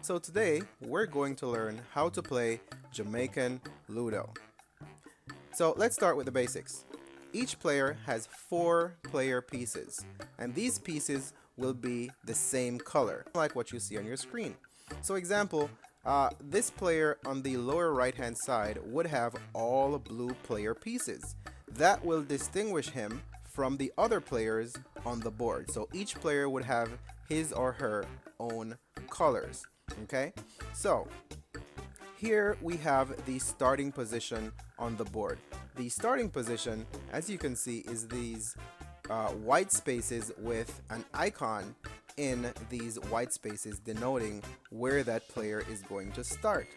So today we're going to learn how to play Jamaican Ludo. So let's start with the basics. Each player has 4 player pieces, and these pieces will be the same color, like what you see on your screen. So example, this player on the lower right hand side would have all blue player pieces. That will distinguish him from the other players on the board. So each player would have his or her own colors. Okay, so here we have the starting position on the board. The starting position, as you can see, is these white spaces with an icon in these white spaces denoting where that player is going to start.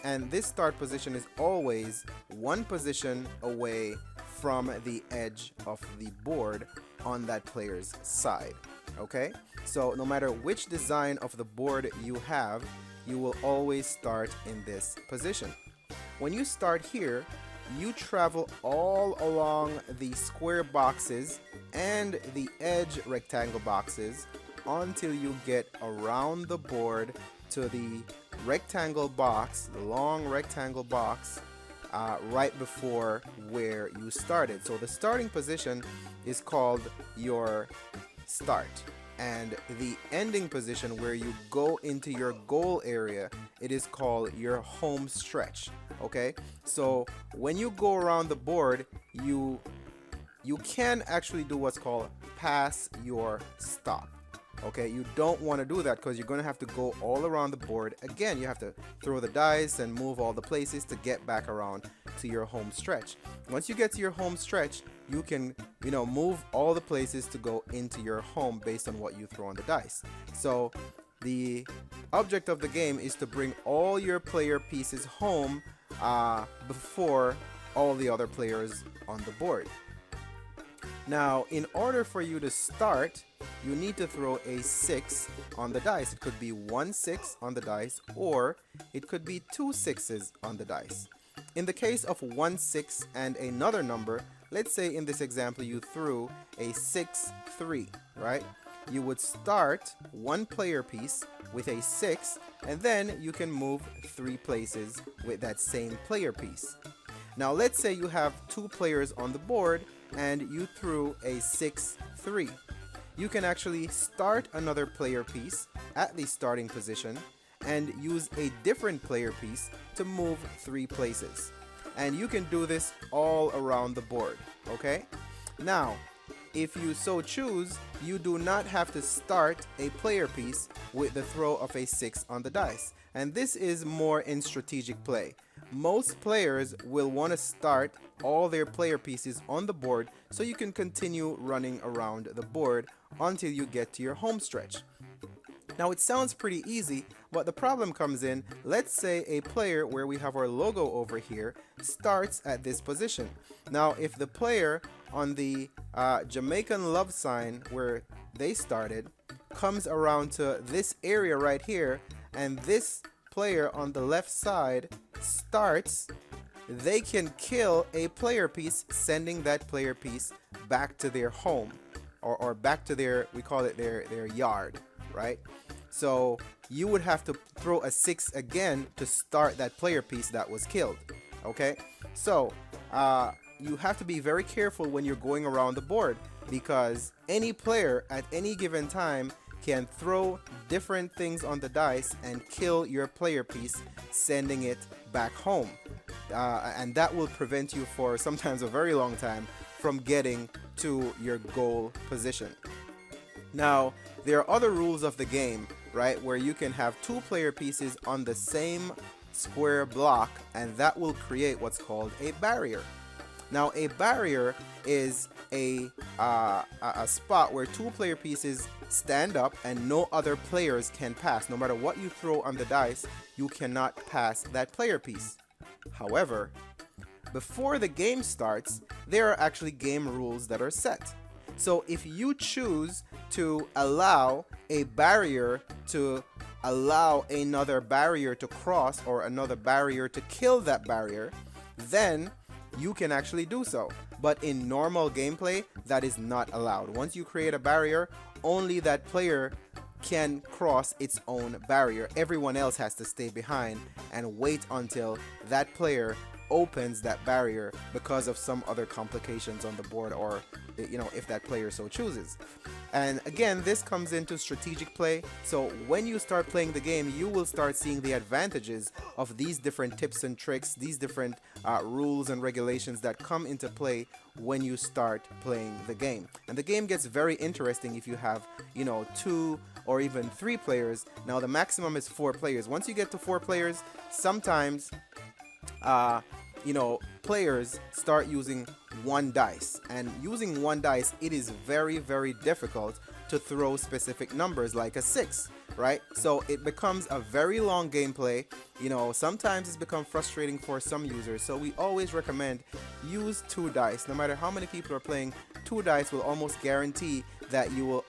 And this start position is always 1 position away from the edge of the board on that player's side. Okay, so no matter which design of the board you have, you will always start in this position. When you start here, you travel all along the square boxes and the edge rectangle boxes until you get around the board to the rectangle box, the long rectangle box right before where you started. So the starting position is called your start, and the ending position where you go into your goal area, it is called your home stretch. Okay, so when you go around the board, you can actually do what's called pass your stop. Okay, you don't want to do that because you're going to have to go all around the board again. You have to throw the dice and move all the places to get back around to your home stretch. Once you get to your home stretch, you can, move all the places to go into your home based on what you throw on the dice. So the object of the game is to bring all your player pieces home before all the other players on the board. Now, in order for you to start, you need to throw a 6 on the dice. It could be 1 6 on the dice, or it could be 2 6s on the dice. In the case of 1 6 and another number, let's say in this example you threw a 6 3, right? You would start 1 player piece with a 6, and then you can move 3 places with that same player piece. Now let's say you have 2 players on the board and you threw a 6 3. You can actually start another player piece at the starting position and use a different player piece to move 3 places. And you can do this all around the board, okay? Now, if you so choose, you do not have to start a player piece with the throw of a 6 on the dice. And this is more in strategic play. Most players will want to start all their player pieces on the board so you can continue running around the board until you get to your home stretch. Now it sounds pretty easy, but the problem comes in, let's say a player where we have our logo over here starts at this position. Now if the player on the Jamaican love sign where they started comes around to this area right here, and this player on the left side starts, they can kill a player piece, sending that player piece back to their home or back to their, we call it their yard, right? So you would have to throw a 6 again to start that player piece that was killed. Okay, so you have to be very careful when you're going around the board, because any player at any given time can throw different things on the dice and kill your player piece, sending it back home. And that will prevent you for sometimes a very long time from getting to your goal position. Now, there are other rules of the game, right, where you can have 2 player pieces on the same square block, and that will create what's called a barrier. Now, a barrier is a spot where 2 player pieces stand up and no other players can pass. No matter what you throw on the dice, you cannot pass that player piece. However, before the game starts, there are actually game rules that are set. So if you choose to allow a barrier to allow another barrier to cross, or another barrier to kill that barrier, then you can actually do so. But in normal gameplay, that is not allowed. Once you create a barrier, only that player can cross its own barrier. Everyone else has to stay behind and wait until that player opens that barrier because of some other complications on the board, or if that player so chooses. And again, this comes into strategic play. So when you start playing the game, you will start seeing the advantages of these different tips and tricks, these different rules and regulations that come into play when you start playing the game. And the game gets very interesting if you have 2 or even 3 players. Now the maximum is 4 players. Once you get to 4 players, sometimes players start using 1 dice, and using 1 dice, it is very, very difficult to throw specific numbers like a 6, right? So it becomes a very long gameplay. Sometimes it's become frustrating for some users, so we always recommend use 2 dice. No matter how many people are playing, 2 dice will almost guarantee that you will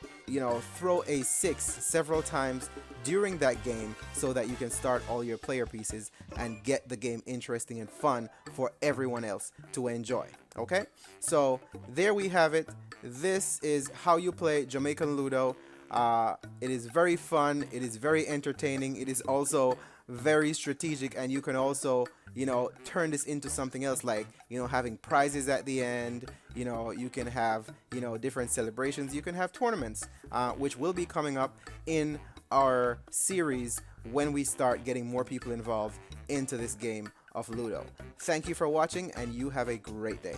throw a 6 several times during that game, so that you can start all your player pieces and get the game interesting and fun for everyone else to enjoy. Okay, so there we have it. This is how you play Jamaican Ludo. It is very fun, it is very entertaining, it is also very strategic, and you can also turn this into something else, like having prizes at the end. You can have different celebrations, you can have tournaments, which will be coming up in our series when we start getting more people involved into this game of Ludo. Thank you for watching, and you have a great day.